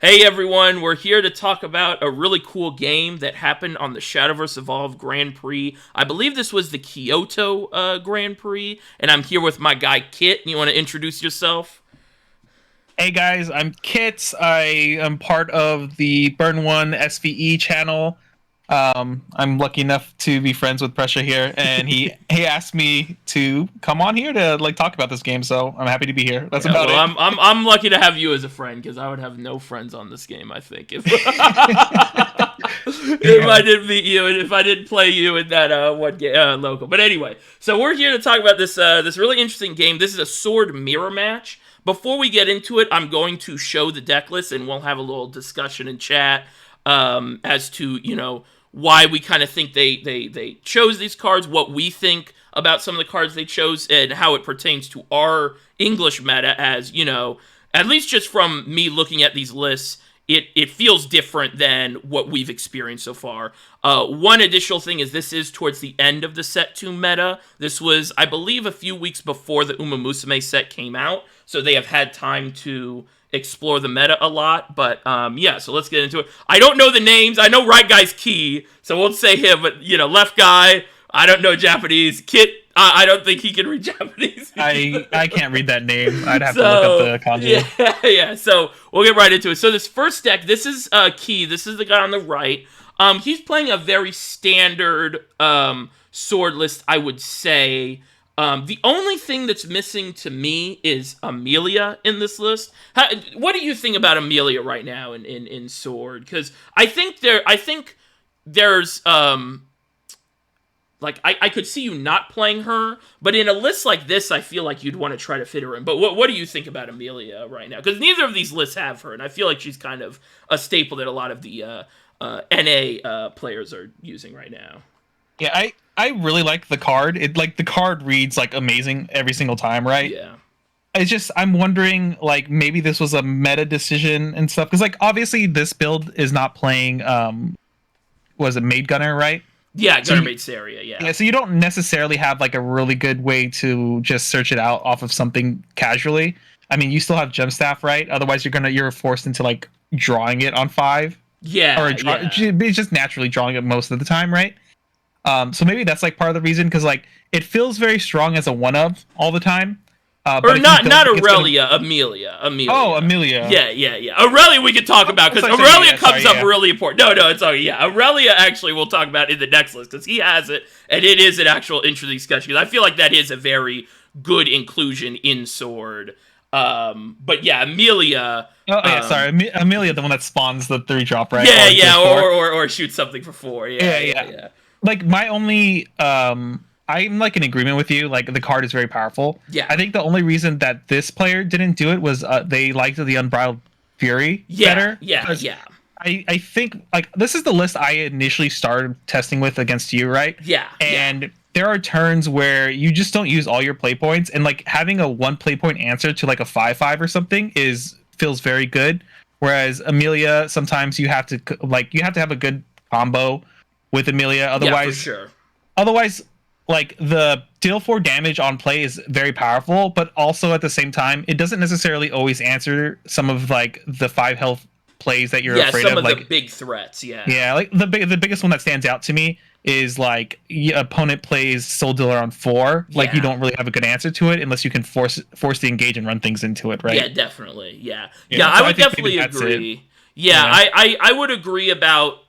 Hey everyone, we're here to talk about a really cool game that happened on the Shadowverse Evolve Grand Prix. I believe this was the Kyoto Grand Prix, and I'm here with my guy Kit. You want to introduce yourself? Hey guys, I'm Kit. I am part of the Burn One SVE channel. I'm lucky enough to be friends with Pressure here, and he asked me to come on here to talk about this game. So I'm happy to be here. That's Yeah, about well, it. I'm lucky to have you as a friend because I would have no friends on this game. I think if if I Yeah. didn't meet you and if I didn't play you in that one game local. But anyway, so we're here to talk about this really interesting game. This is a sword mirror match. Before we get into it, I'm going to show the deck list and we'll have a little discussion and chat as to why we kind of think they chose these cards, what we think about some of the cards they chose, and how it pertains to our English meta. As at least just from me looking at these lists, it feels different than what we've experienced so far. One additional thing is this is towards the end of the set 2 meta. This was, I believe, a few weeks before the Uma Musume set came out, so they have had time to explore the meta a lot. But yeah, so let's get into it. I don't know the names. I know right guy's key, so we'll say him. But left guy, I don't know Japanese. Kit, I don't think he can read Japanese. I can't read that name. I'd have to look up So the kanji. yeah. So we'll get right into it. So this first deck, this is Key. This is the guy on the right. He's playing a very standard sword list, I would say. The only thing that's missing to me is Amelia in this list. What do you think about Amelia right now in Sword? Because I think there's like I could see you not playing her, but in a list like this, I feel like you'd want to try to fit her in. But what do you think about Amelia right now? Because neither of these lists have her, and I feel like she's kind of a staple that a lot of the NA players are using right now. Yeah, I really like the card. The card reads amazing every single time, right? Yeah. It's just I'm wondering maybe this was a meta decision and stuff because obviously this build is not playing was it Maid Gunner, right? Yeah, So Gunner Mate Saria, yeah, yeah. so you don't necessarily have a really good way to just search it out off of something casually. I mean, you still have Gem Staff, right? Otherwise, you're forced into drawing it on 5, or Yeah, yeah. it's just naturally drawing it most of the time, right? So maybe that's part of the reason because it feels very strong as a one of all the time. But Or if you not don't think it's gonna, Aurelia, Amelia. oh, Amelia. Amelia. Yeah. Aurelia we could talk about, because Sorry, sorry, Aurelia yeah, sorry, comes up yeah. really important. No, it's okay. Yeah, Aurelia actually we'll talk about in the next list, because he has it, and it is an actual interesting discussion, because I feel like that is a very good inclusion in Sword. But yeah, Amelia... Oh yeah, sorry, Amelia, the one that spawns the 3 drop, right? Yeah, Or yeah, the 4. or shoot something for 4. Yeah, Yeah, yeah, yeah. yeah. My only I'm in agreement with you. The card is very powerful. Yeah. I think the only reason that this player didn't do it was they liked the Unbridled Fury Yeah, better. yeah, 'Cause yeah. I think this is the list I initially started testing with against you, right? Yeah, yeah. And there are turns where you just don't use all your play points, and having a 1 play point answer to a 5/5 or something is feels very good. Whereas Amelia, sometimes you have to have a good combo with Amelia. Yeah, for Otherwise, sure. otherwise the deal 4 damage on play is very powerful, but also at the same time it doesn't necessarily always answer some of the 5 health plays that you're Yeah, afraid some of. of the big threats, yeah. Yeah, the biggest one that stands out to me is opponent plays Soul Dealer on 4. You Yeah. don't really have a good answer to it unless you can force the engage and run things into it, right? Yeah, definitely. Yeah. Yeah, I so I would think maybe definitely that's it. agree. Yeah, Yeah. I would agree about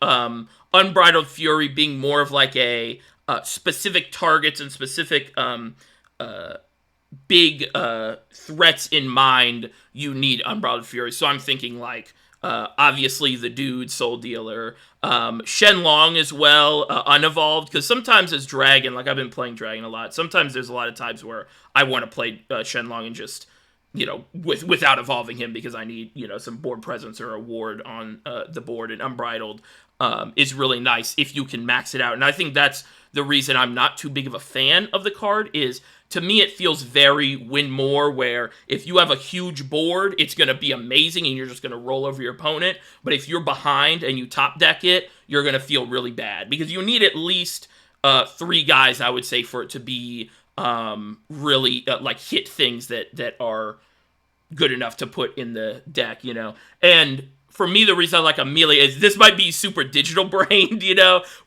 Unbridled Fury being more of a specific targets and specific uh, big threats in mind. You need Unbridled Fury. So I'm thinking obviously the dude Soul Dealer, Shenlong as well, unevolved, because sometimes as Dragon, I've been playing Dragon a lot, sometimes there's a lot of times where I want to play Shenlong and just without evolving him, because I need some board presence or a ward on the board, and Unbridled is really nice if you can max it out. And I think that's the reason I'm not too big of a fan of the card. Is, to me, it feels very win more, where if you have a huge board, it's going to be amazing and you're just going to roll over your opponent. But if you're behind and you top deck it, you're going to feel really bad, because you need at least 3 guys, I would say, for it to be really hit things that are good enough to put in the deck, And for me, the reason I like Amelia is this might be super digital brained,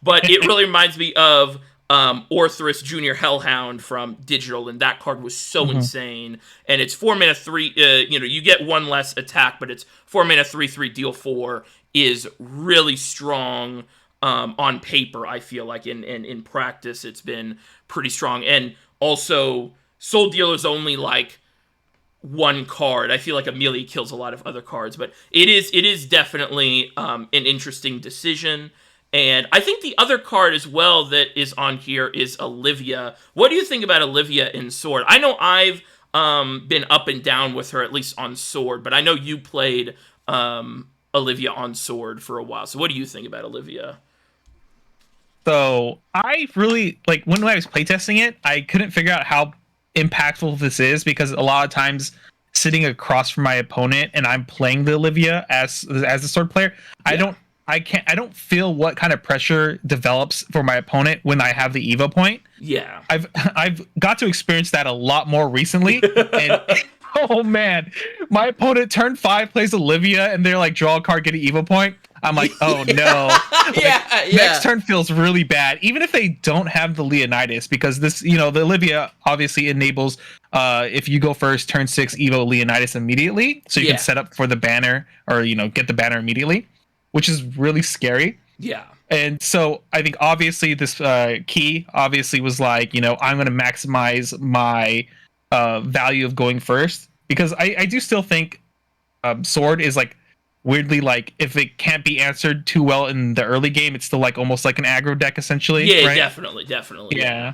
but it really reminds me of Orthrus Junior Hellhound from Digital, and that card was so Mhm. insane. And it's 4 mana 3. You get one less attack, but it's 4 mana 3/3 deal 4 is really strong on paper. I feel like in practice, it's been pretty strong. And also, Soul Dealer's only like one card. I feel like Amelia kills a lot of other cards, but it is definitely an interesting decision. And I think the other card as well that is on here is Olivia. What do you think about Olivia in Sword? I know I've been up and down with her, at least on Sword, but I know you played Olivia on Sword for a while. So what do you think about Olivia? So I really like when I was playtesting it, I couldn't figure out how impactful this is because a lot of times sitting across from my opponent and I'm playing the Olivia as a sword player, Yeah. I don't feel what kind of pressure develops for my opponent when I have the Evo point. Yeah. I've got to experience that a lot more recently, and oh man, my opponent turn 5 plays Olivia, and they're like draw a card, get an Evo point. I'm like, oh no. Like, Yeah, next yeah. turn feels really bad, even if they don't have the Leonidas, because this, the Olivia obviously enables if you go first, turn 6, Evo Leonidas immediately, so you can Yeah. set up for the banner or get the banner immediately, which is really scary. Yeah. And so I think obviously this key obviously was like, I'm going to maximize my value of going first because I do still think sword is like weirdly like if it can't be answered too well in the early game, it's still like almost like an aggro deck essentially, Yeah, right? definitely, definitely. Yeah. Yeah.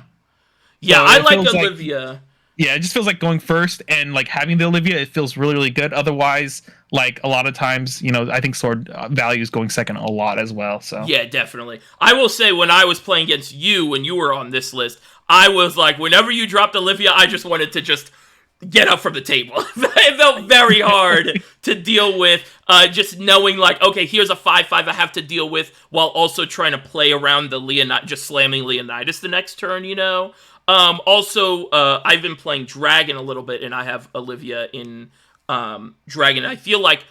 Yeah, So I it like feels like Olivia. yeah, it just feels like going first and like having the Olivia, it feels really, really good. Otherwise, like a lot of times, I think sword values going second a lot as well. So Yeah, definitely. I will say when I was playing against you when you were on this list, I was like, whenever you dropped Olivia, I just wanted to just get up from the table. It felt very hard to deal with, just knowing like, okay, here's a 5/5 I have to deal with, while also trying to play around the just slamming Leonidas the next turn. Also, I've been playing Dragon a little bit, and I have Olivia in Dragon. I feel like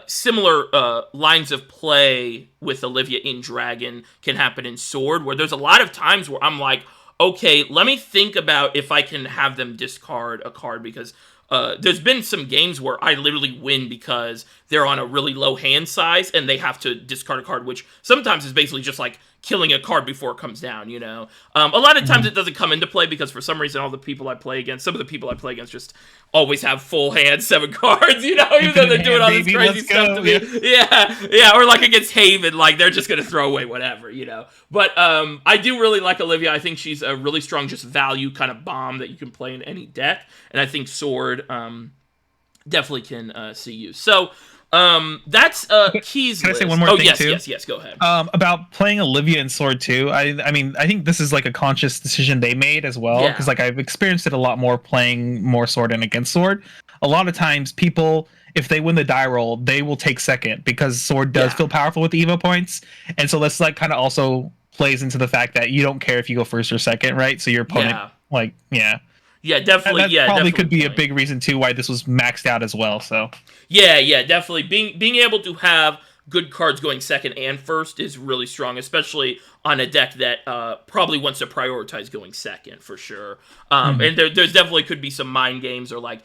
similar lines of play with Olivia in Dragon can happen in Sword, where there's a lot of times where I'm like, okay, let me think about if I can have them discard a card, because there's been some games where I literally win because they're on a really low hand size and they have to discard a card, which sometimes is basically just like killing a card before it comes down. A lot of times Mhm. it doesn't come into play because for some reason some of the people I play against just always have full hand 7 cards, even though Infinite they're doing hand, all this baby, crazy let's stuff go. to me. Yeah, or like against Haven, like they're just gonna throw away whatever. But I do really like Olivia. I think she's a really strong just value kind of bomb that you can play in any deck, and I think Sword definitely can see use. So that's Key's Can I say list. one more Oh thing yes, too? yes, yes. Go ahead. About playing Olivia in Sword 2. I mean, I think this is like a conscious decision they made as well, because Yeah. like I've experienced it a lot more playing more Sword and against Sword. A lot of times, people, if they win the die roll, they will take second because Sword does Yeah. feel powerful with the Evo points, and so this like kind of also plays into the fact that you don't care if you go first or second, right? So your opponent, Yeah. like, yeah, Yeah, definitely. that Yeah, probably definitely could be a playing. big reason too why this was maxed out as well. So Yeah, definitely. Being able to have good cards going second and first is really strong, especially on a deck that probably wants to prioritize going second for sure. mhm. And there's definitely could be some mind games or like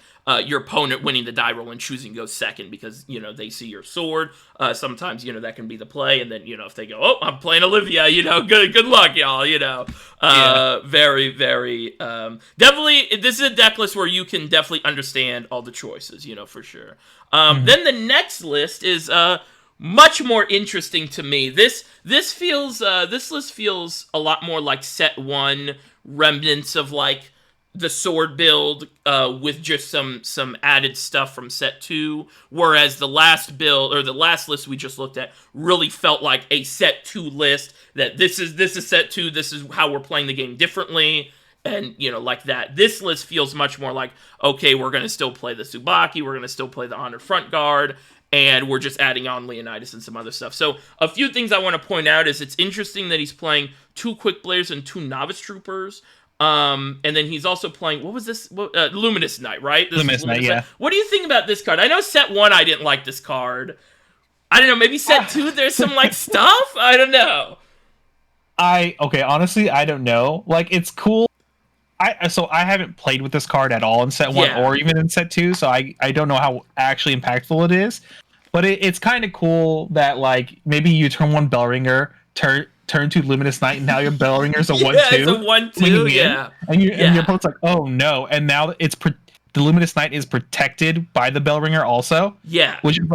your opponent winning the die roll and choosing to go second because they see your sword. Sometimes that can be the play, and then if they go, oh, I'm playing Olivia, good luck, y'all. Yeah. Very very definitely. This is a deck list where you can definitely understand all the choices, for sure. Mhm. Then the next list is much more interesting to me. This list feels a lot more like set 1 remnants of like the sword build with just some added stuff from set 2, whereas the last build or the last list we just looked at really felt like a set 2 list, that this is set 2, this is how we're playing the game differently. And like that, this list feels much more like, okay, we're gonna still play the Tsubaki, we're gonna still play the Honored Front Guard, and we're just adding on Leonidas and some other stuff. So a few things I want to point out is it's interesting that he's playing 2 Quick Players and 2 Novice Troopers. And then he's also playing, what was this? Luminous Knight, right? This is Luminous Knight, Knight. yeah. What do you think about this card? I know set 1 I didn't like this card. I don't know. Maybe set two. There's some like stuff. I don't know. Honestly, I don't know. Like, it's cool. I haven't played with this card at all in set one Yeah. or even in set two, so I don't know how actually impactful it is. But it's kind of cool that like maybe you turn one Bellringer, turn to Luminous Knight, and now your Bellringer's a Yeah, it's 1/2. a 1/2. Yeah. And Yeah. your opponent's like, oh no, and now the Luminous Knight is protected by the Bellringer also. Yeah. Which is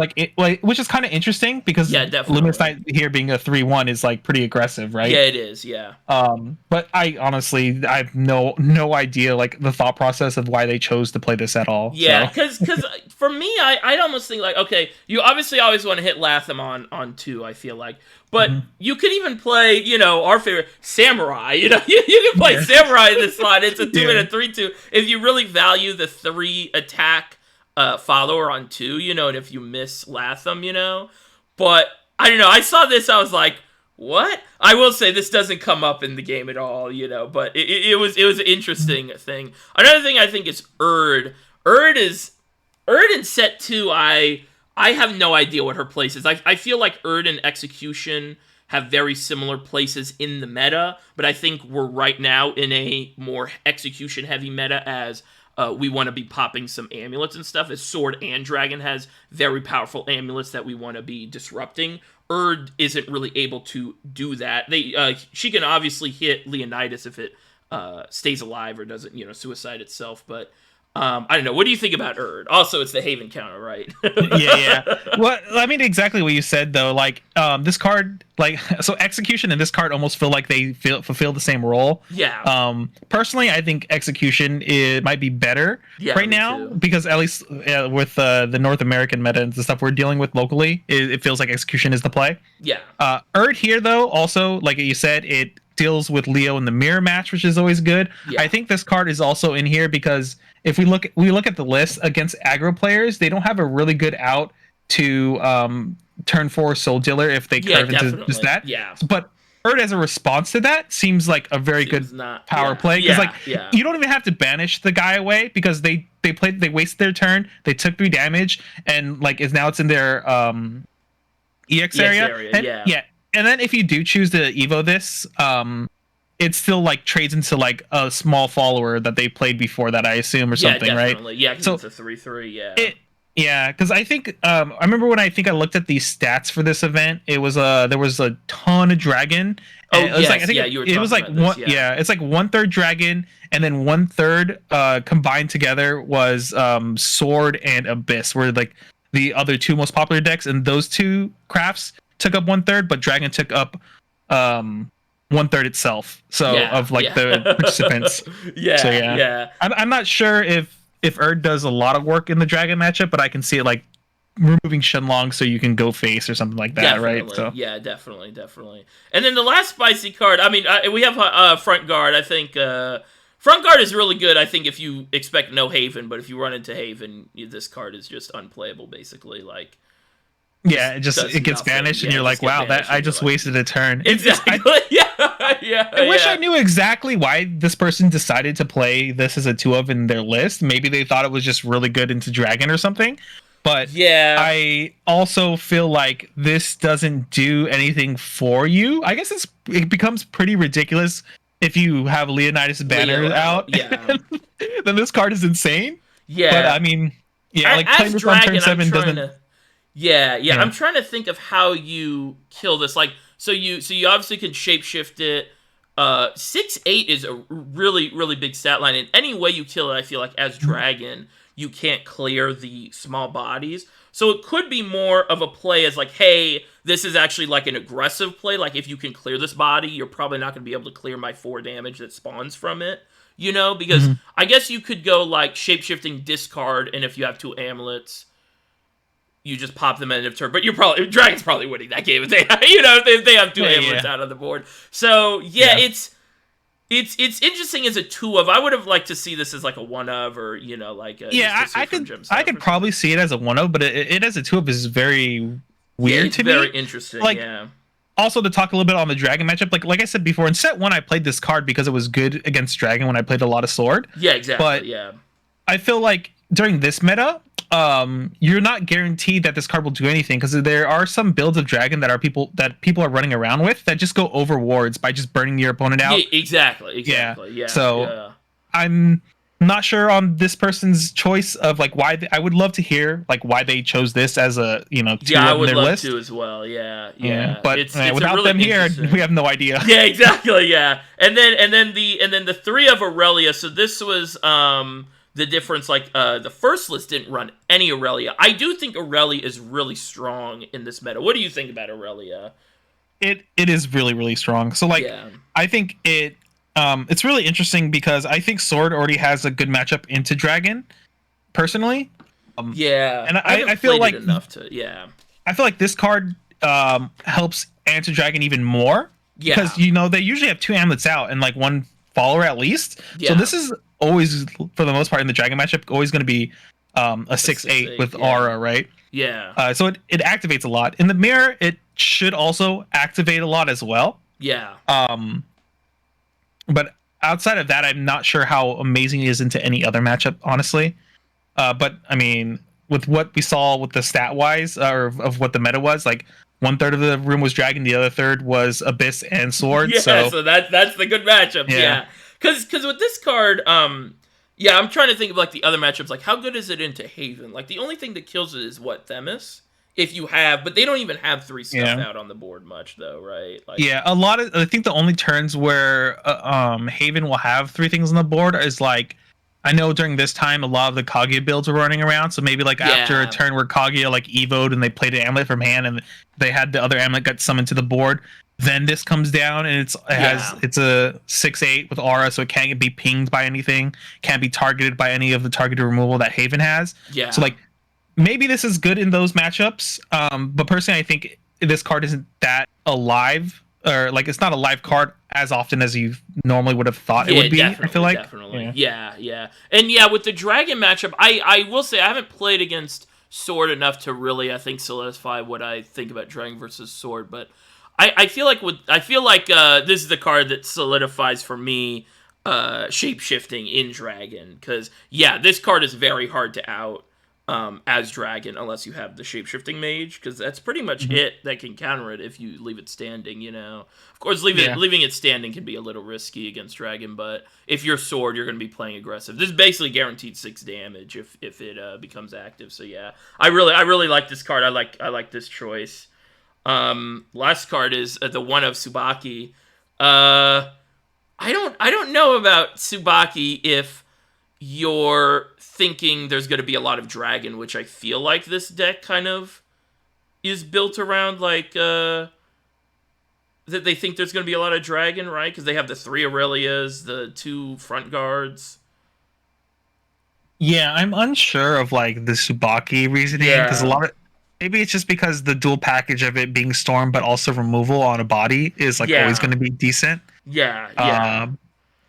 which is kind of interesting because Yeah, definitely. Luminous Knight here being a 3/1 is like pretty aggressive, right? Yeah, it is. Yeah. But I honestly I have no idea like the thought process of why they chose to play this at all. Yeah, so. because for me, I'd almost think like, okay, you obviously always want to hit Latham on two. I feel like, but you could even play, our favorite Samurai. You can play Samurai in this slot. It's a 2 and a 3/2 if you really value the 3 attack follower on 2. And if you miss Latham, But I don't know. I saw this. I was like, what? I will say this doesn't come up in the game at all, but it was an interesting thing. Another thing I think is Erd. Erd in set 2, I have no idea what her place is. I feel like Erd and Execution have very similar places in the meta, but I think we're right now in a more execution heavy meta as we want to be popping some amulets and stuff, as Sword and Dragon has very powerful amulets that we want to be disrupting. Erd isn't really able to do that. She can obviously hit Leonidas if it stays alive or doesn't, suicide itself, but I don't know. What do you think about Erd? Also, it's the Haven counter, right? yeah. Well, I mean, exactly what you said, though. Like, this card, so Execution and this card almost feel like they fulfill the same role. Yeah. Personally, I think Execution might be better right now too. because at least with the North American meta and the stuff we're dealing with locally, it feels like Execution is the play. Yeah. Erd here, though, also, like you said, it deals with Leo in the mirror match, which is always good. Yeah. I think this card is also in here because if we look at the list against aggro players, they don't have a really good out to turn 4 Soul Dealer if they curve into just that. Yeah. But Erd as a response to that seems like a very good power play because you don't even have to banish the guy away because they wasted their turn, they took 3 damage, and like it's in their EX area. And, and then if you do choose to Evo this, it still like trades into like a small follower that they played before that, I assume, or something, right? Yeah, because it's a 3/3. Yeah. Because I think I remember when I looked at these stats for this event, it was there was a ton of dragon. Oh, it was yes, like, I think it was like about this, it's like 1/3 dragon, and then 1/3 combined together was sword and abyss, were like the other 2 most popular decks, and those 2 crafts took up 1/3, but dragon took up 1/3 itself. So the participants. I'm not sure if Erd does a lot of work in the dragon matchup, but I can see it like removing Shenlong so you can go face or something like that, right? So yeah, definitely. And then the last spicy card, I mean, we have Front Guard. I think Front Guard is really good. I think if you expect no Haven, but if you run into Haven, this card is just unplayable, basically. Like, yeah, it gets banished, and you're like, wow, that I just wasted a turn. Exactly. I wish I knew exactly why this person decided to play this as a 2 of in their list. Maybe they thought it was just really good into Dragon or something. But I also feel like this doesn't do anything for you. I guess it becomes pretty ridiculous if you have Leonidas Banner out. Yeah. Then this card is insane. Yeah. But I mean, like playing this on turn 7 doesn't. I'm trying to think of how you kill this. Like, so you obviously can shapeshift it. 6/8 is a really, really big stat line. And any way you kill it, I feel like as Dragon, you can't clear the small bodies. So it could be more of a play as like, hey, this is actually like an aggressive play. Like, if you can clear this body, you're probably not going to be able to clear my 4 damage that spawns from it. Because I guess you could go like shapeshifting discard, and if you have 2 amulets, you just pop them end of turn. But Dragon's probably winning that game if they if they have 2 amulets out on the board. So it's interesting as a 2 of. I would have liked to see this as like a 1 of, or like I could probably see it as a 1 of, but it as a 2 of is very weird to me. Very interesting. Like, also to talk a little bit on the Dragon matchup, like I said before, in set 1 I played this card because it was good against Dragon when I played a lot of Sword. Yeah, exactly. But I feel like during this meta, you're not guaranteed that this card will do anything because there are some builds of dragon that people are running around with that just go over wards by just burning your opponent Yeah, out. Yeah. exactly. Yeah, So yeah. I'm not sure on this person's choice of like why I would love to hear like why they chose this as a two Yeah, I on would their love list. to as well. Yeah, Yeah, yeah. but It's a without really them here, interesting. we have no idea. Yeah, exactly. Yeah, and then the three of Aurelia. So this was the difference. Like the first list didn't run any Aurelia. I do think Aurelia is really strong in this meta. What do you think about Aurelia? It is really really strong. So like Yeah, I think it's really interesting because I think Sword already has a good matchup into Dragon personally. yeah. And I haven't I feel played like it enough to. Yeah, this card helps Answer Dragon even more yeah, because they usually have two amulets out and like one follower at least. So yeah. this is always for the most part in the Dragon matchup always going to be a 6/8 6/8, with yeah. aura, right? Yeah, So it activates a lot. In the mirror, it should also activate a lot as well. yeah. But outside of that, I'm not sure how amazing it is into any other matchup, honestly. But I mean, with what we saw with the stat wise, or of what the meta was, like 1/3 of the room was Dragon, the other third was Abyss and Sword. Yeah, So so that's the good matchups. yeah, Yeah, because with this card, yeah, I'm trying to think of like the other matchups. Like, how good is it into Haven? Like, the only thing that kills it is what Themis. If you have, but they don't even have three stuff yeah. out on the board much though, right? Like, Yeah, a lot of I think the only turns where Haven will have three things on the board is like I know during this time a lot of the Kaguya builds were running around, so maybe like after a yeah, turn where Kaguya like evoed and they played an amulet from hand and they had the other amulet got summoned to the board, then this comes down and it's a 6/8 with aura, so it can't be pinged by anything, can't be targeted by any of the targeted removal that Haven has. yeah, So like maybe this is good in those matchups. But personally, I think this card isn't that alive, or like it's not a live card as often as you normally would have thought it yeah, would be. I feel like definitely, yeah, and yeah, with the Dragon matchup, I will say I haven't played against Sword enough to really, I think, solidify what I think about Dragon versus Sword, but I feel like this is the card that solidifies for me shape shifting in Dragon, because yeah, this card is very hard to out as Dragon unless you have the shapeshifting mage, because that's pretty much it that can counter it if you leave it standing. Of course, leaving it standing can be a little risky against Dragon, but if you're Sword, you're going to be playing aggressive. This is basically guaranteed 6 damage if it becomes active. So yeah, I really like this card. I like this choice. Last card is the one of Tsubaki. I don't know about Tsubaki if you're thinking there's going to be a lot of Dragon, which I feel like this deck kind of is built around, like, that they think there's going to be a lot of Dragon, right? Because they have the 3 Aurelias, the 2 front guards. yeah, I'm unsure of like the Tsubaki reasoning because a Yeah. lot of maybe it's just because the dual package of it being storm but also removal on a body is like always Yeah. going to be decent. Yeah.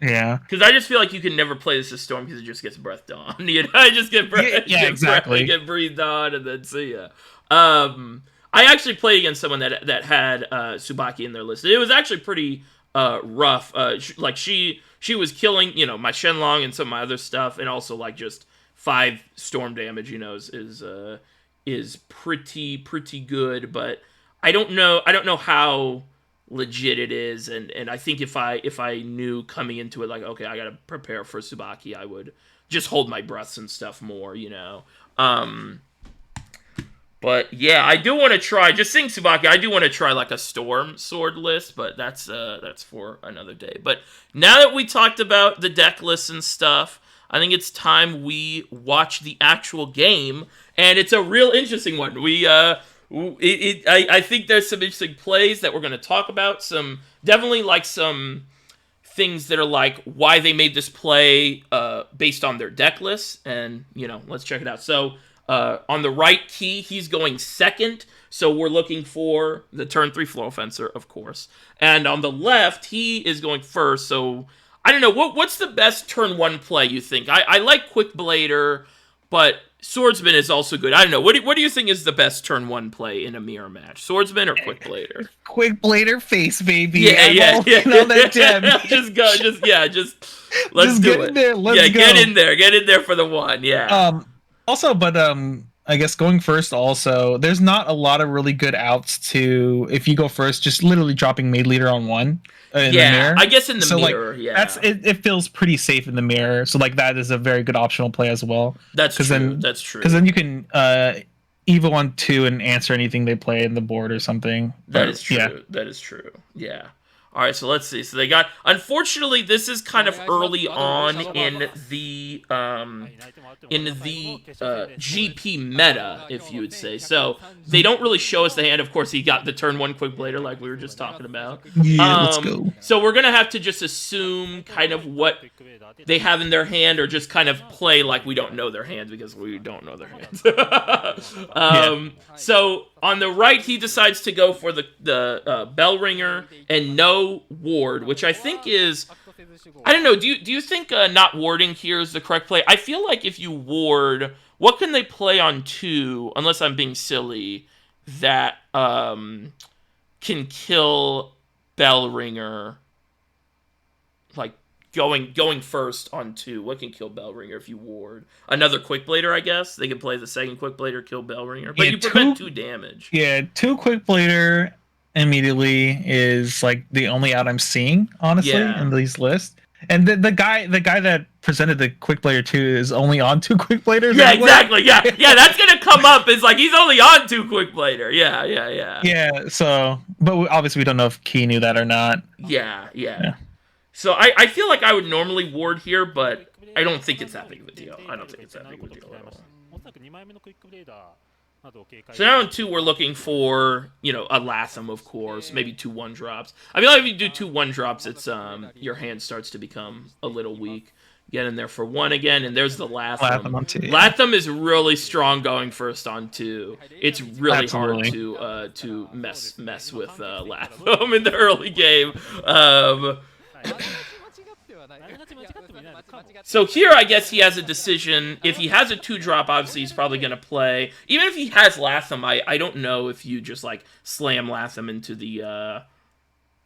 Yeah. Because I just feel like you can never play this as Storm because it just gets breathed on. I just get exactly. get breathed on, and then see ya. I actually played against someone that had Tsubaki in their list. It was actually pretty rough. She was killing my Shenlong and some of my other stuff, and also like just 5 storm damage. Is pretty good, but I don't know how legit it is, and I think if I knew coming into it, like, okay, I gotta prepare for Tsubaki, I would just hold my breaths and stuff more. But yeah, I do want to try, just seeing Tsubaki, I do want to try like a Storm Sword list, but that's for another day. But now that we talked about the deck lists and stuff, I think it's time we watch the actual game, and it's a real interesting one. I think there's some interesting plays that we're going to talk about. Definitely like some things that are like why they made this play based on their deck lists, and let's check it out. So on the right key, he's going second, so we're looking for the turn 3 Flow Fencer, of course. And on the left, he is going first, so I don't know, what's the best turn 1 play you think? I like Quick Blader, but Swordsman is also good. I don't know. What do you think is the best turn 1 play in a mirror match? Swordsman or Quick Blader? Quick Blader face, baby. Yeah. On that gem. Just go. Let's Just do get it. in there. Let's go. Get in there for the one. Yeah. Also, but I guess going first also, there's not a lot of really good outs to if you go first, just literally dropping mid leader on one in the Yeah, mirror. I guess in the So like mirror, that's yeah. it feels pretty safe in the mirror. So like that is a very good optional play as well. That's Because true. then That's because then true. you can Evo on two and answer anything they play in the board or something. That Or is yeah. true. That is true. Yeah. All right, so let's see. So they got. Unfortunately, this is kind of early on in the GP meta, if you would say. So they don't really show us the hand. Of course, he got the turn one quick blader, like we were just talking about. Yeah, let's go. So we're gonna have to just assume kind of what they have in their hand, or just kind of play like we don't know their hands because we don't know their hands. Yeah. So on the right, he decides to go for the bell ringer and no ward, which I think is, I don't know. Do you think not warding here is the correct play? I feel like if you ward, what can they play on two? Unless I'm being silly, that can kill bell ringer, like going first on two. What can kill Bellringer if you ward? Another Quick Blader, I guess. They can play the second Quick Blader, kill Bellringer. But Yeah, you prevent two damage. yeah, two quick blader immediately is like the only out I'm seeing, honestly, in Yeah. these lists. And the guy that presented the quick blader two is only on two quick bladers Yeah, anyway. exactly. Yeah, yeah, that's gonna come up. It's like he's only on two Quick Blader. Yeah, yeah, yeah. Yeah, so but obviously we don't know if Key knew that or not. Yeah, yeah. Yeah. So I feel like I would normally ward here, but I don't think it's that big of a deal. I don't think it's that big of a deal at all. So now in two, we're looking for, a Latham, of course, maybe two one drops. I feel like if you do two one drops, it's your hand starts to become a little weak. Get in there for one again, and there's the Latham Latham. on two. Yeah. Latham is really strong going first on two. It's really hard Absolutely. to mess with Latham in the early game. So here, I guess he has a decision. If he has a 2-drop, obviously he's probably going to play. Even if he has Latham, I don't know if you just, like, slam Latham into the,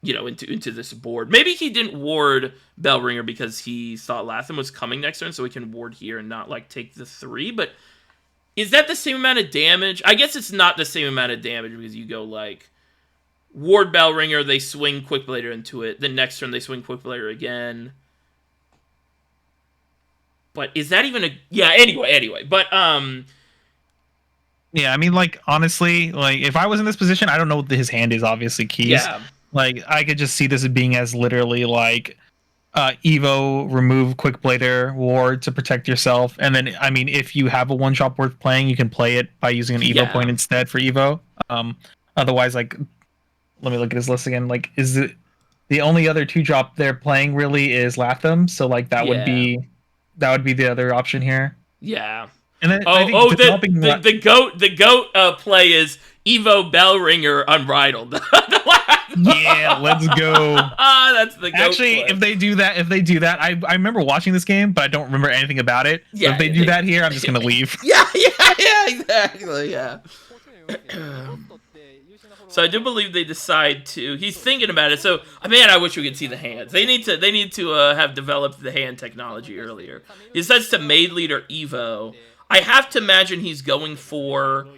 into this board. Maybe he didn't ward Bellringer because he thought Latham was coming next turn, so he can ward here and not, like, take the 3. But is that the same amount of damage? I guess it's not the same amount of damage because you go, like, ward Bellringer, they swing Quick Blader into it. Then next turn they swing Quick Blader again. But is that even a... Yeah, anyway. But, Yeah, I mean, like, honestly, like, if I was in this position, I don't know what his hand is, obviously, keys. yeah. Like, I could just see this as being as literally, like, Evo, remove Quick Blader, ward to protect yourself. And then, I mean, if you have a one-shot worth playing, you can play it by using an Evo point instead for Evo. Otherwise, like, let me look at his list again. Like, is it... The only other 2-drop they're playing, really, is Latham. So, like, that would be the other option here. Yeah. And then I think the goat play is Evo Bellringer Unbridled. Yeah, let's go. That's the goat Actually, play. if they do that, I remember watching this game, but I don't remember anything about it. So Yeah, if they do that here, I'm just gonna leave. Yeah, exactly, yeah. So I do believe they decide to. He's thinking about it. So man, I wish we could see the hands. They need to have developed the hand technology earlier. He decides to Maid Leader Evo. I have to imagine he's going for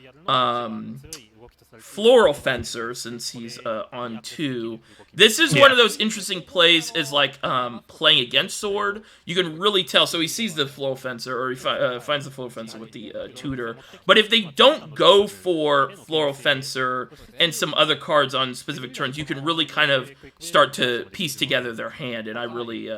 Floral Fencer since he's on 2. This is one of those interesting plays is like playing against Sword. You can really tell. So he sees the Floral Fencer, or he finds the Floral Fencer with the Tutor. But if they don't go for Floral Fencer and some other cards on specific turns, you can really kind of start to piece together their hand. And I really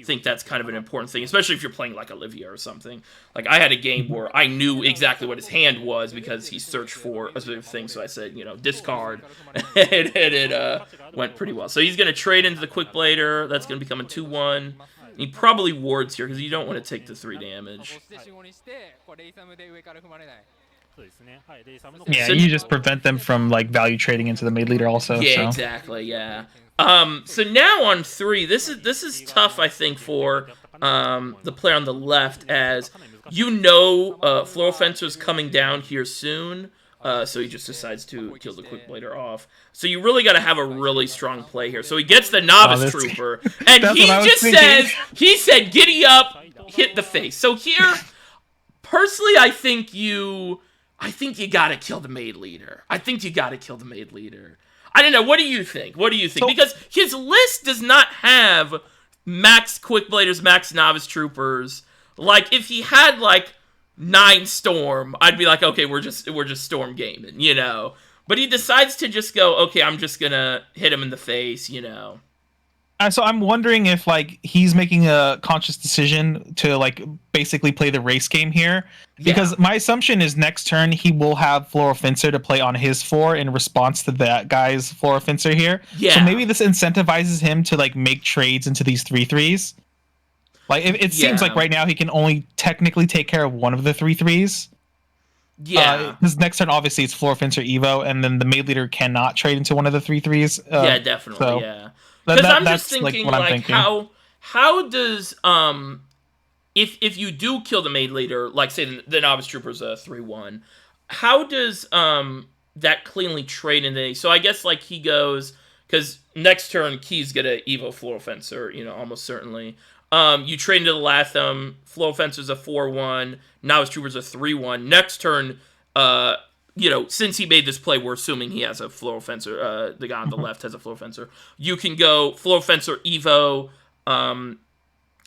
think that's kind of an important thing, especially if you're playing like Olivia or something. Like I had a game where I knew exactly what his hand was because he searched for a specific thing. So I said, discard, and it went pretty well. So he's going to trade into the Quick Blader. That's going to become a 2-1. He probably wards here because you don't want to take the 3 damage. Yeah, you just prevent them from like value trading into the mid leader also. Yeah, so. exactly. Yeah. So now on 3, this is tough, I think, for the player on the left, as Floral Fencer's coming down here soon. So he just decides to kill the Quick Blader off. So you really got to have a really strong play here. So he gets the Novice Trooper, and he just said, giddy up, hit the face. So here, personally, I think you gotta kill the maid leader. I think you gotta kill the maid leader. I don't know. What do you think? What do you think? So, Because his list does not have max quickbladers, max novice troopers. Like, if he had like 9 storm, I'd be like, okay, we're just storm gaming, you know. But he decides to just go, okay, I'm just gonna hit him in the face, you know. so I'm wondering if like he's making a conscious decision to like basically play the race game here, Yeah, because my assumption is next turn he will have Floral Fencer to play on his 4 in response to that guy's Floral Fencer here. So yeah, maybe this incentivizes him to like make trades into these 3/3s. Like it seems like yeah, right now he can only technically take care of one of the 3/3s. yeah, His next turn obviously it's Floral Fencer Evo, and then the maid leader cannot trade into one of the 3/3s. yeah, definitely, So yeah. Because I'm just that's like thinking, what I'm like, thinking. how does if you do kill the maid leader, like say the novice trooper's a 3/1, how does that cleanly trade into? So I guess like he goes, because next turn Key's gonna Evo Floral Fencer, you know, almost certainly. You trade into the Latham, Floral Fencer's a 4/1, novice trooper's a 3/1. Next turn, you know, since he made this play, we're assuming he has a Floral Fencer. The guy on the left has a Floral Fencer. You can go Floral Fencer Evo, and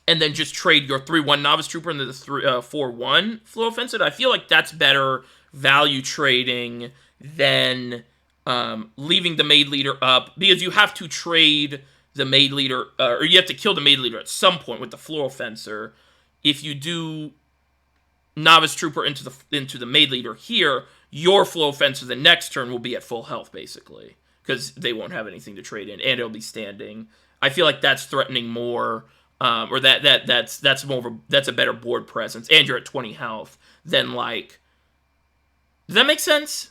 then just trade your 3/1 Novice Trooper into the 4/1 Floral Fencer. I feel like that's better value trading than leaving the Maid Leader up, because you have to trade the Maid Leader, or you have to kill the Maid Leader at some point with the Floral Fencer. If you do Novice Trooper into the Maid Leader here, your Floral Fencer the next turn will be at full health, basically, because they won't have anything to trade in, and it'll be standing. I feel like that's threatening more, or that's more of that's a better board presence, and you're at 20 health than like. Does that make sense?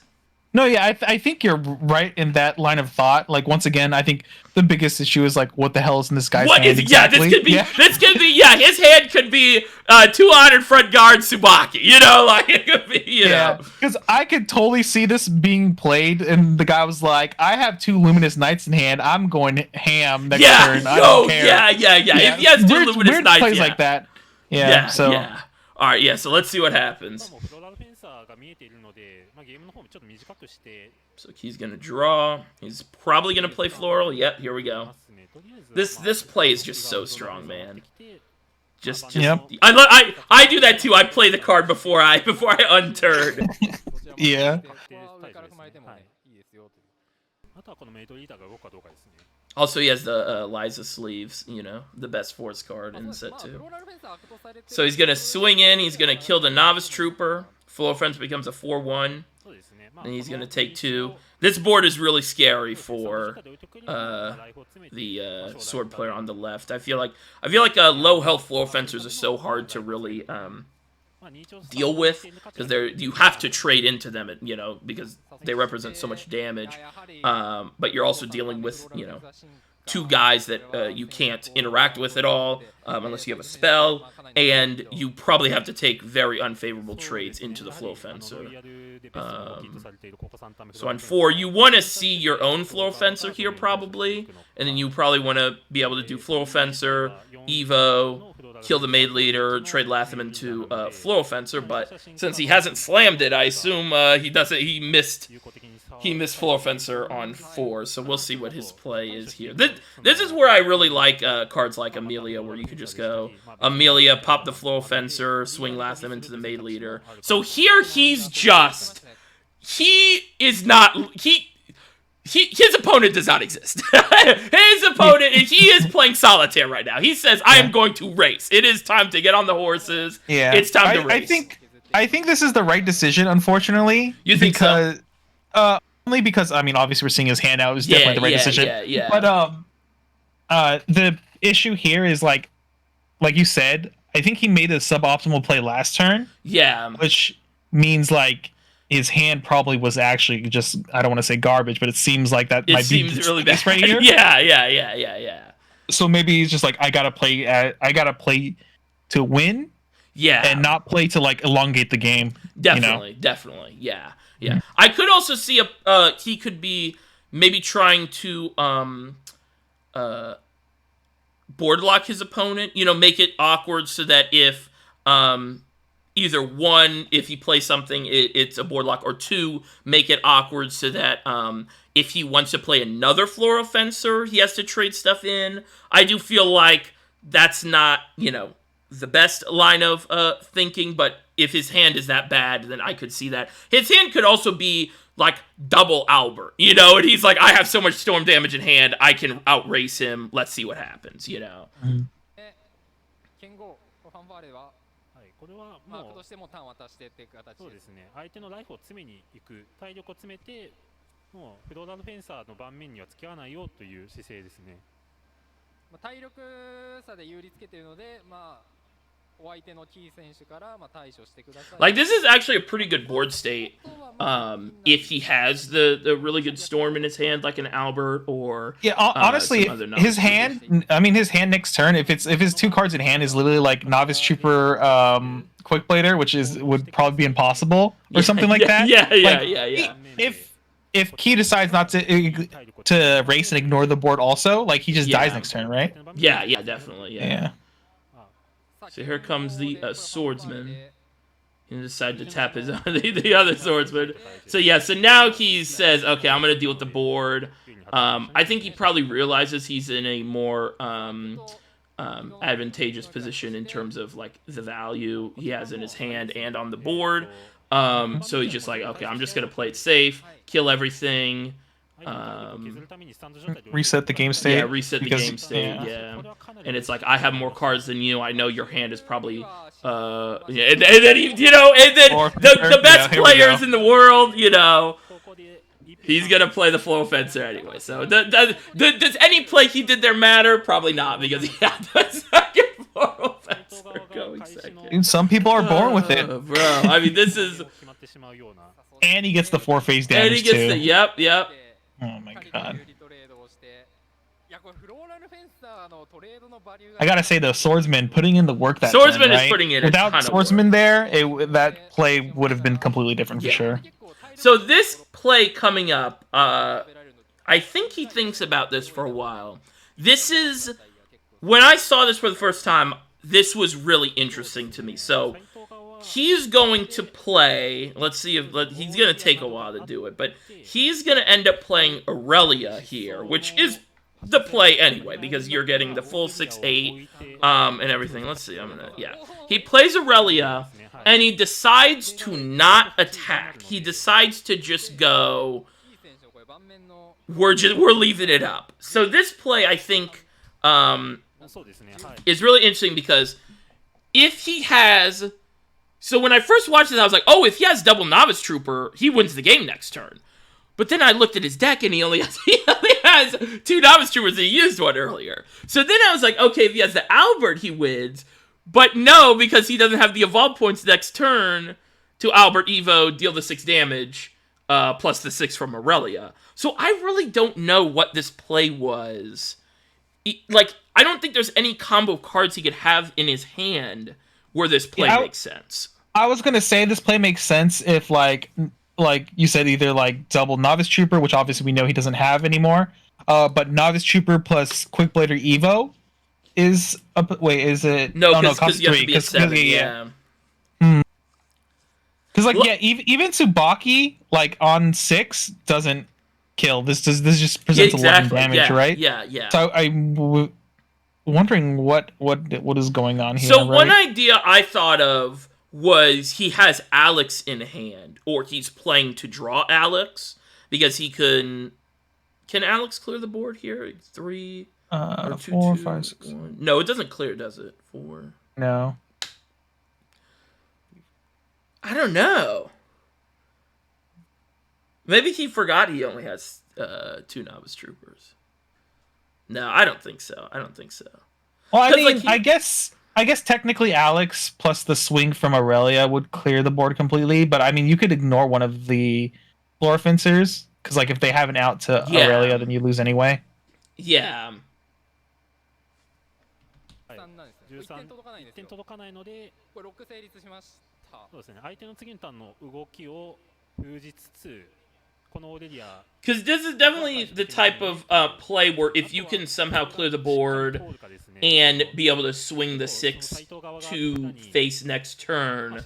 No, yeah, I think you're right in that line of thought. Like once again, I think the biggest issue is like, what the hell is in this guy's What hand is exactly? this could be his hand could be 200 front guard Tsubaki, you know, like it could be, you know. Because I could totally see this being played, and the guy was like, "I have 2 Luminous Knights in hand. I'm going ham next turn. I don't care." Yeah. If he has 2 Luminous weird Knights, plays like that. Yeah. So yeah. All right, yeah. So let's see what happens. So he's gonna draw. He's probably gonna play floral. Yep, here we go. This play is just so strong, man. Just Yep. I do that too. I play the card before I unturn. yeah. Also, he has the Liza sleeves, you know, the best force card in the set too. So he's gonna swing in. He's gonna kill the novice trooper. Floral Fence becomes a 4/1. And he's going to take 2. This board is really scary for the sword player on the left. I feel like low health Floral Fencers are so hard to really deal with, because you have to trade into them, you know, because they represent so much damage. But you're also dealing with, you know, 2 guys that you can't interact with at all unless you have a spell, and you probably have to take very unfavorable trades into the Floral Fencer. So on 4, you want to see your own Floral Fencer here probably, and then you probably want to be able to do Floral Fencer, Evo, kill the Maid Leader, trade Latham into Floral Fencer, but since he hasn't slammed it, I assume he missed Floral Fencer on 4, so we'll see what his play is here. This is where I really like cards like Amelia, where you could just go Amelia, pop the Floral Fencer, swing Latham into the Maid Leader. So here his opponent does not exist. His opponent, he is playing solitaire right now. He says, I am going to race. It is time to get on the horses. Yeah. It's time to race. I think this is the right decision, unfortunately. You think so? Only because, I mean, obviously we're seeing his hand out. It was definitely the right decision. Yeah. But the issue here is like you said, I think he made a suboptimal play last turn. Yeah. Which means like his hand probably was actually just, I don't want to say garbage, but it seems like that might be really bad right here. Yeah. So maybe he's just like, I gotta play to win. Yeah. And not play to like elongate the game. Definitely. Yeah. I could also see he could be maybe trying to board lock his opponent, you know, make it awkward so that if either one, if he plays something, it's a board lock, or two, make it awkward so that if he wants to play another Floral Fencer, he has to trade stuff in. I do feel like that's not, the best line of thinking, but if his hand is that bad, then I could see that. His hand could also be like double Albert, and he's like, I have so much storm damage in hand, I can outrace him. Let's see what happens, Mhm. 剣豪ファンファーレははい、これはマークもうとしてもターン渡してっていう形そうですね、相手のライフを詰めに行く、体力を詰めて、もうフローラルフェンサーの盤面には付き合わないよという姿勢ですね。体力差で有利つけているので、お相手のキー選手から対処してください。Like, this is actually a pretty good board state. If he has the really good storm in his hand, like an Albert or Yeah, honestly, some other his novice hand. I mean, his hand next turn. If his two cards in hand is literally like Novice Trooper, Quick Blader, which would probably be impossible or something like that. Yeah. Like, if Key decides not to race and ignore the board, also like he just dies next turn, right? Yeah, definitely. Yeah. Ah, So here comes the swordsman. He decided to tap his the other swordsman. So so now he says, okay, I'm gonna deal with the board. I think he probably realizes he's in a more advantageous position in terms of like the value he has in his hand and on the board. So he's just like, okay, I'm just gonna play it safe, kill everything. Reset the game state. Yeah, reset the game state. Yeah. And it's like, I have more cards than you. I know your hand is probably and then he, and then the best players in the world, he's gonna play the Floral Fencer anyway. So does any play he did there matter? Probably not, because he had the second Floral Fencer going second. Dude, some people are born with it, bro. I mean, this is. And he gets the 4-phase damage And he gets too. the yep. Oh my god. I gotta say though, Swordsman putting in the work that Swordsman turn, is right? putting in a Without ton of Swordsman there, that play would have been completely different for sure. So this play coming up, I think he thinks about this for a while. This is, when I saw this for the first time, this was really interesting to me. So he's going to play, let's see if, he's going to take a while to do it, but he's going to end up playing Aurelia here, which is the play anyway, because you're getting the full 6/8 and everything. Let's see, he plays Aurelia, and he decides to not attack. He decides to just go, we're leaving it up. So this play, I think, is really interesting, because if he has... So when I first watched this, I was like, oh, if he has double Novice Trooper, he wins the game next turn. But then I looked at his deck, and he only has 2 Novice Troopers, and he used one earlier. So then I was like, okay, if he has the Albert, he wins. But no, because he doesn't have the evolve points next turn to Albert Evo, deal the 6 damage, plus the 6 from Aurelia. So I really don't know what this play was. Like, I don't think there's any combo cards he could have in his hand where this play makes sense. I was gonna say this play makes sense if like you said, either like double Novice Trooper, which obviously we know he doesn't have anymore, but Novice Trooper plus Quick Blader Evo is is it? No, cost you have 3. to be at 7, yeah. Because even Tsubaki like on 6 doesn't kill. This just presents 11 damage, right? Yeah. So I'm wondering what is going on here. So one idea I thought of was he has Alex in hand, or he's playing to draw Alex, because he can Alex clear the board here? 3 or 2, 4, 2, 5, 6. 1. No, it doesn't clear, does it? 4. No. I don't know. Maybe he forgot he only has 2 Novice Troopers. No, I don't think so. Well, I mean, I guess technically Alex plus the swing from Aurelia would clear the board completely, but I mean, you could ignore one of the floor fencers, because like if they have an out to Aurelia, then you lose anyway. Yeah. 13点届かないので、これ6成立しました。そうですね。相手の次のターンの動きを封じつつ、このオーレリア Because this is definitely the type of play where if you can somehow clear the board and be able to swing the 6-2 face next turn,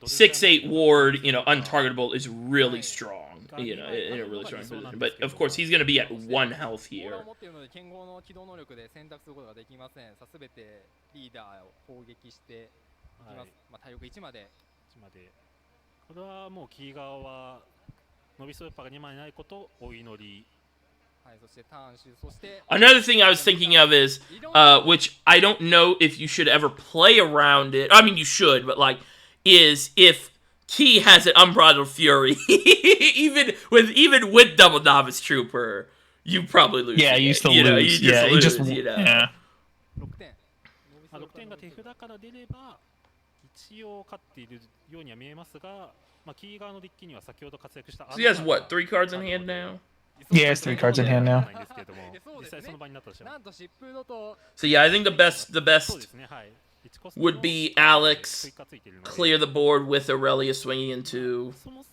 6-8 ward, untargetable is really strong, in a really strong position. But of course, he's going to be at 1 health ボール here. を持っているので剣豪の機動能力で選択することができません。さあ全てリーダーを攻撃していきます。はいまあ体力1まで。までこれはもうキー側は伸びスーパーが2枚ないことをお祈り。はい、そしてターンシュそして Another thing I was thinking of is, which I don't know if you should ever play around it. I mean, you should, but is if Key has an Unbridled Fury, even with Double Novice Trooper, you probably lose. Yeah, the you game. still You know, lose. you just Yeah, lose. you just Yeah. 6点。 6点が手札から出れば一応勝っているようには見えますが、キー側のデッキには先ほど活躍した So he has what, 3 cards in hand now? Yeah, it's 3 cards in hand now. ないんですけれども実際その場になったとしてもなんと疾風のと So yeah, I think the そう best ですね、はい、1コスト would be Alex 追加ついているので clear the board with Aurelia swinging into. そも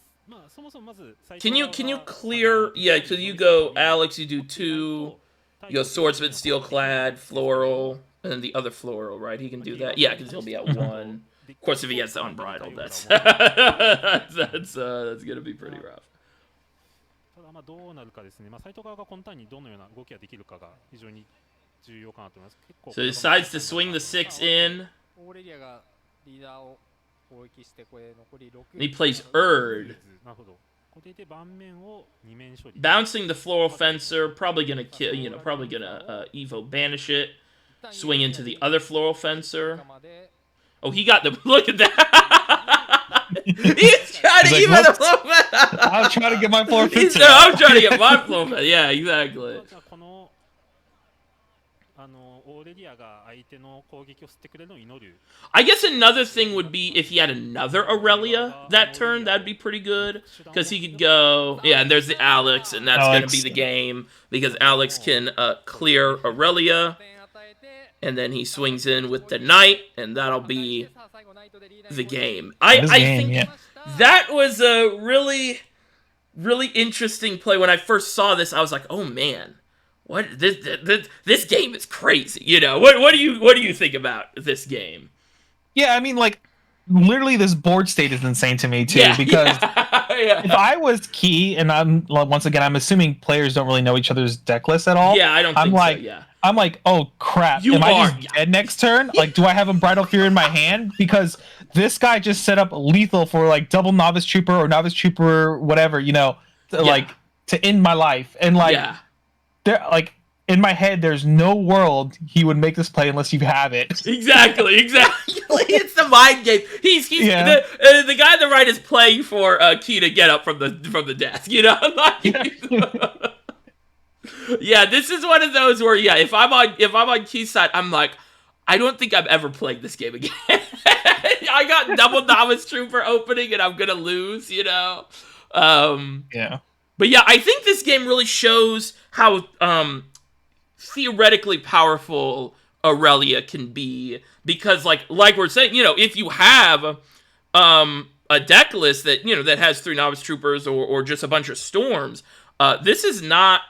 そもまず最 Can 初 you 側は clear? Yeah, because you go Alex, you do 2. You go Swordsman, Steelclad, Floral, and then the other Floral, right? He can do that. Yeah, because he'll be at 1. Of course, if he has the Unbridled, that's that's gonna be pretty rough. ただどうなるかですね、斎藤側が今ターンにどのような動きができるかが非常に重要かなと思います。結構 So he decides to swing the 6 in. オーレリアがリーダーを攻撃してこれ残り6 And he plays Erd. なるほど。これで盤面を2面処理。 Bouncing the Floral Fencer, probably gonna kill, probably gonna Evo banish it. Swing into the other Floral Fencer. まで Oh, he got the. Look at that! He's trying to He's like, even the "Whoops." floor. I'll try to get my floor He's, fits no, out. I'm trying to get my floor. Yeah, exactly. じゃあこのオーレリアが相手の攻撃を吸ってくれるのを祈る。 I guess another thing would be if he had another Aurelia that turn, that'd be pretty good. Because he could go, yeah, and there's the Alex, and that's going to be the game. Because Alex can clear Aurelia, 点与えて and then he swings in with the Knight, and that'll be さあ最後ナイトでリーダー the に game. That is I game, think yeah. that was a really interesting play. When I first saw this, I was like, oh man. What this game is crazy, What do you think about this game? Yeah, I mean, literally, this board state is insane to me too. Yeah, Because yeah. if I was Key, and once again, I'm assuming players don't really know each other's deck lists at all. Yeah, I don't I'm think like, so. Yeah, I'm like, oh crap! You Am I are, just yeah. dead next turn? Do I have a Bridal Fury in my hand? Because this guy just set up lethal for double Novice Trooper or Novice Trooper, whatever, to end my life. And yeah. there, in my head, there's no world he would make this play unless you have it. Exactly. It's the mind game. He's Yeah. the guy on the right is playing for Key to get up from the desk. Yeah, this is one of those where if I'm on Key's side, I'm like, I don't think I'm ever playing this game again. I got double Novice Trooper opening and I'm gonna lose. Yeah. But yeah, I think this game really shows how theoretically powerful Aurelia can be, because like we're saying, if you have a deck list that that has 3 Novice Troopers or just a bunch of Storms, this is not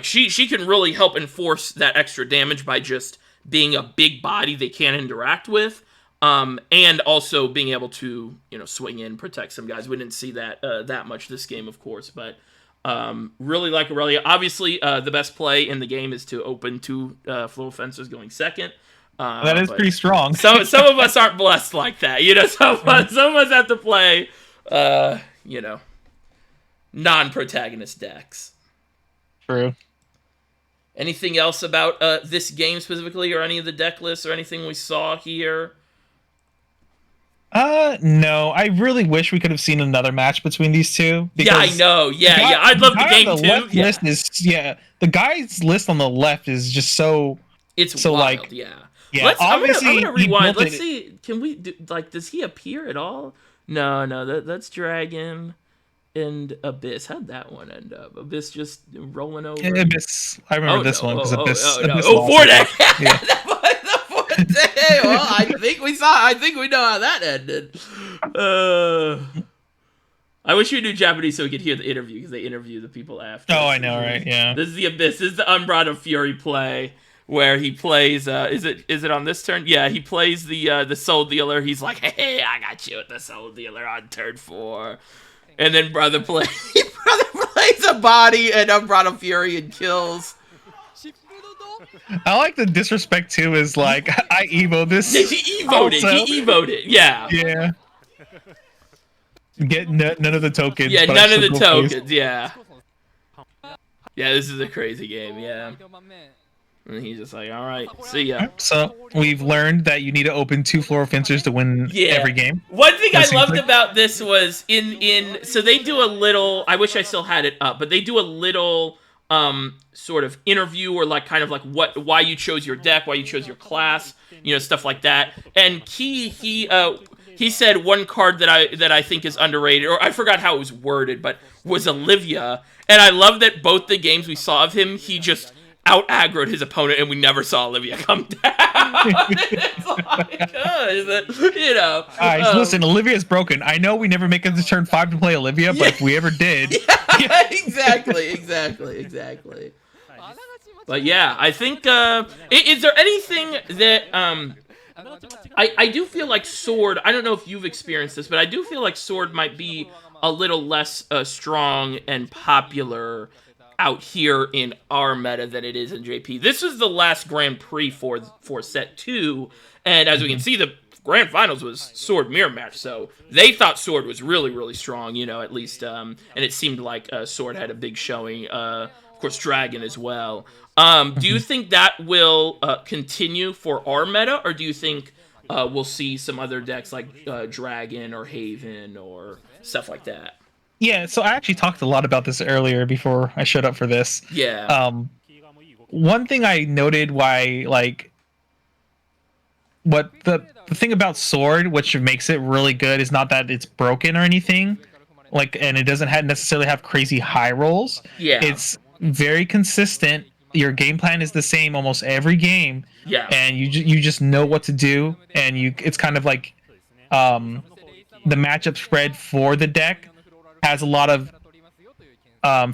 she can really help enforce that extra damage by just being a big body they can't interact with. And also being able to, swing in, protect some guys. We didn't see that much this game, of course, but really like Aurelia. Obviously, the best play in the game is to open 2 Floral Fencers going second. That is pretty strong. Some of us aren't blessed like that. Some of us have to play, non-protagonist decks. True. Anything else about this game specifically, or any of the deck lists, or anything we saw here? No. I really wish we could have seen another match between these two. Yeah, I know. Yeah. I'd love the game too. Yeah. The guy's list on the left is just so. It's so wild. Yeah. Yeah. I'm Obviously, gonna he rewind. built Let's it- see. Can we do, does he appear at all? No. That's Dragon and Abyss. How'd that one end up? Abyss just rolling over. Yeah, Abyss. I remember this one because Abyss. No. Abyss Oh, lost Forte. it. Yeah. The Forte. Well, I think we know how that ended. I wish we knew Japanese so we could hear the interview, because they interview the people after. Oh, I know, right? Yeah. This is the Abyss. This is the Unbridled Fury play where he plays. Is it on this turn? Yeah, he plays the soul dealer. He's like, hey, I got you with the soul dealer on turn 4, and then brother plays a body and Unbridled Fury and kills. I like the disrespect too. Is like I evo this. He evoed also. it. He evoed it. Yeah. Yeah. Get none of the tokens. Yeah, but none of the go face. tokens. Yeah. Yeah, this is a crazy game. Yeah. And he's just like, all right, see ya. So we've learned that you need to open 2 floral fencers to win every game. One thing That I loved seems like- about this was so they do a little. I wish I still had it up, but they do a little sort of interview, or like kind of like why you chose your deck, why you chose your class, stuff like that. And he said one card that I think is underrated, or I forgot how it was worded, but was Olivia. And I love that both the games we saw of him, he just out aggroed his opponent, and we never saw Olivia come down. It's like, Guys, listen, Olivia's broken. I know we never make it to turn 5 to play Olivia, but if we ever did, exactly. But yeah, I think. Is there anything that I do feel like Sword. I don't know if you've experienced this, but I do feel like Sword might be a little less strong and popular out here in our meta than it is in JP. This was the last Grand Prix for set 2, and as we can see, the Grand Finals was Sword mirror match, so they thought Sword was really, really strong, at least, and it seemed like Sword had a big showing, of course Dragon as well. Do you think that will continue for our meta, or do you think we'll see some other decks like Dragon or Haven or stuff like that? yeah. So I actually talked a lot about this earlier before I showed up for this. Yeah. One thing I noted what the thing about Sword, which makes it really good, is not that it's broken or anything, and it doesn't necessarily have crazy high rolls. Yeah. It's very consistent. Your game plan is the same almost every game. Yeah. And you just know what to do, and it's kind of like the matchup spread for the deck has a lot of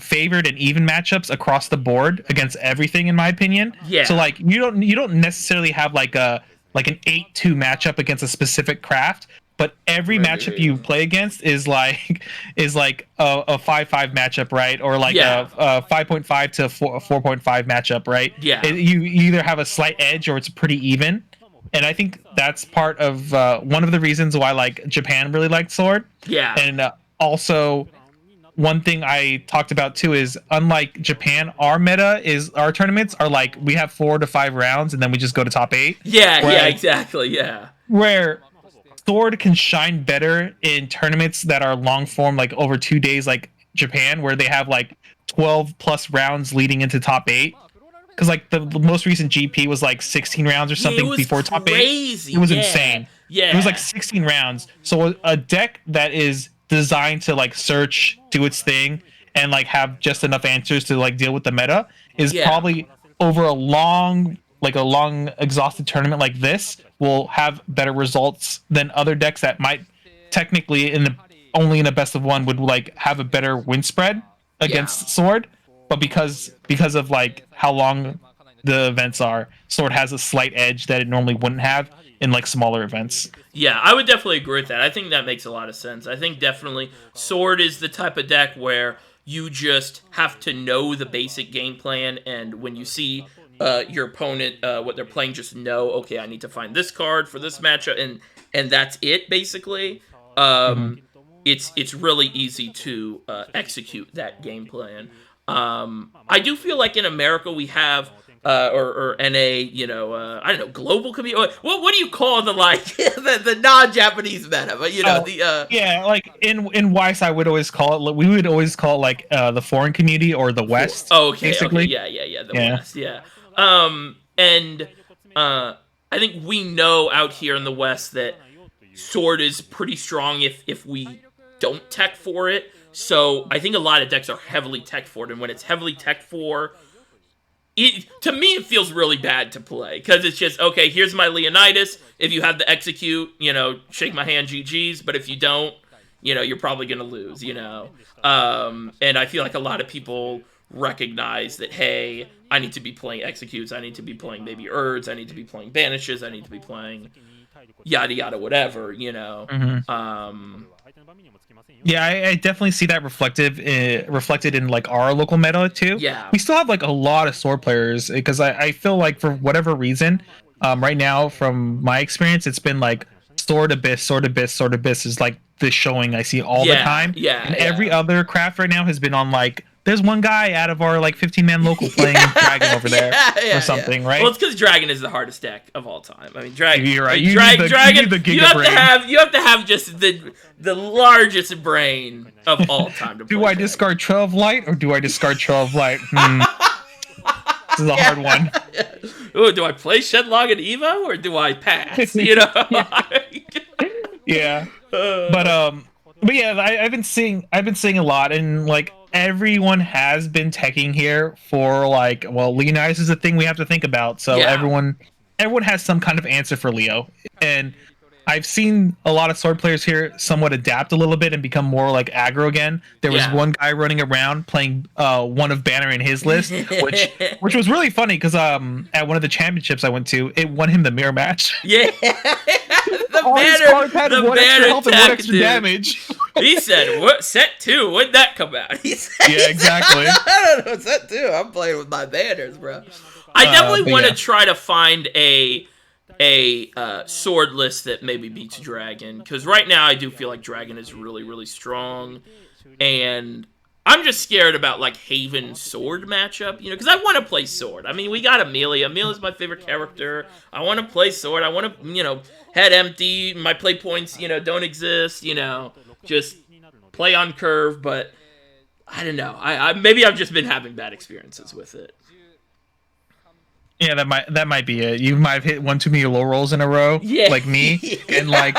favored and even matchups across the board against everything, in my opinion. Yeah. So you don't necessarily have like an 8-2 matchup against a specific craft, but every matchup you play against is like a 5-5 matchup, right? Or like a 5.5 to 4.5 matchup, right? Yeah. You either have a slight edge or it's pretty even. And I think that's part of one of the reasons why Japan really liked Sword. Yeah. And also, one thing I talked about too is, unlike Japan, our tournaments are we have 4 to 5 rounds and then we just go to top 8. Yeah, exactly. Yeah. Where Sword can shine better in tournaments that are long form, over 2 days, like Japan, where they have 12 plus rounds leading into top 8. Because the most recent GP was 16 rounds or something before top 8. It was insane. Yeah. It was 16 rounds. So a deck that is designed to search, do its thing, and have just enough answers to deal with the meta is probably over a long exhausted tournament like this will have better results than other decks that might technically only in a best of 1 would have a better win spread against Sword, but because of how long the events are, Sword has a slight edge that it normally wouldn't have in smaller events. Yeah, I would definitely agree with that. I think that makes a lot of sense. I think definitely Sword is the type of deck where you just have to know the basic game plan, and when you see your opponent, what they're playing, just know, okay, I need to find this card for this matchup, and that's it, basically. It's really easy to execute that game plan. I do feel like in America we have or NA, I don't know, global community. What do you call the the non-Japanese meta? But in Weiss, we would always call it the foreign community or the West. Oh, okay, basically. Yeah, the West, yeah. And I think we know out here in the West that Sword is pretty strong if we don't tech for it. So I think a lot of decks are heavily tech for it, and when it's heavily tech for, to me, it feels really bad to play, because it's just, okay, here's my Leonidas. If you have the execute, shake my hand, GG's. But if you don't, you're probably gonna lose. And I feel like a lot of people recognize that, hey, I need to be playing executes, I need to be playing maybe urds, I need to be playing banishes, I need to be playing yada yada whatever. Yeah, I definitely see that reflected in like our local meta too. Yeah. We still have like a lot of sword players because I feel like for whatever reason, right now from my experience, it's been like sword abyss, sword abyss, sword abyss is like the showing I see all the time. And every other craft right now has been on like there's one guy out of our like 15-man local playing Dragon over there or something, right? Well, it's because Dragon is the hardest deck of all time. I mean, Dragon. You're right. Dragon. You have brain. to have just the largest brain of all time to play. Do I discard Trail of Light or do I discard Trail of Light? This is a hard one. Ooh, do I play Shedlong and Evo or do I pass? Yeah. But yeah, I've been seeing a lot, and like everyone has been teching here for like, well, Leonidas is a thing we have to think about. So everyone has some kind of answer for Leo, and I've seen a lot of sword players here somewhat adapt a little bit and become more like aggro again. There was one guy running around playing one of Banner in his list, which was really funny because at one of the championships I went to, it won him the mirror match. Yeah. The banner extra health and 1 extra damage. He said, "What set 2? When'd that come out?" He said, yeah, exactly. I don't know, set 2. I'm playing with my banners, bro. I definitely want to try to find a sword list that maybe beats Dragon, because right now I do feel like Dragon is really, really strong, and I'm just scared about like Haven sword matchup, because I want to play sword. I mean, we got Amelia. Amelia's my favorite character. I want to play sword. I want to, head empty. My play points, don't exist. Just play on curve. But I don't know. I maybe I've just been having bad experiences with it. Yeah, that might be it. You might have hit one too many low rolls in a row, like me, and like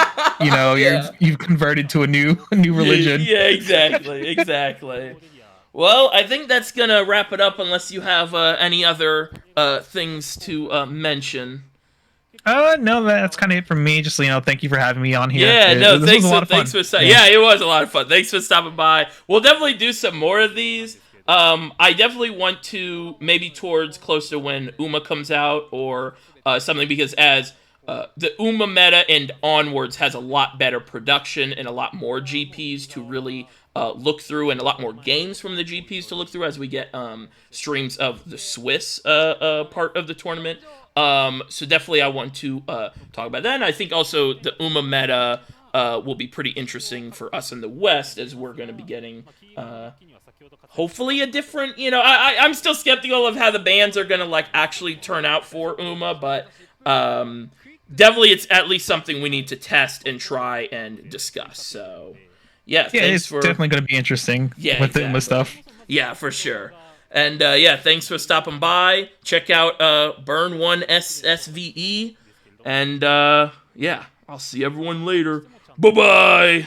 you've converted to a new religion. Yeah, exactly. Well, I think that's gonna wrap it up. Unless you have any other things to mention. No, that's kind of it from me. Just thank you for having me on here. Yeah, thanks for it was a lot of fun. Thanks for stopping by. We'll definitely do some more of these. I definitely want to maybe towards close to when Uma comes out or something, because as the Uma meta and onwards has a lot better production and a lot more GPs to really look through, and a lot more games from the GPs to look through as we get streams of the Swiss part of the tournament. So definitely I want to talk about that. And I think also the Uma meta will be pretty interesting for us in the West, as we're going to be getting hopefully a different, I'm still skeptical of how the bans are going to like actually turn out for Uma, but definitely it's at least something we need to test and try and discuss. So yeah, it's definitely going to be interesting with the Uma stuff. Yeah, for sure. And thanks for stopping by. Check out Burn 1 SSVE. And I'll see everyone later. Bye-bye.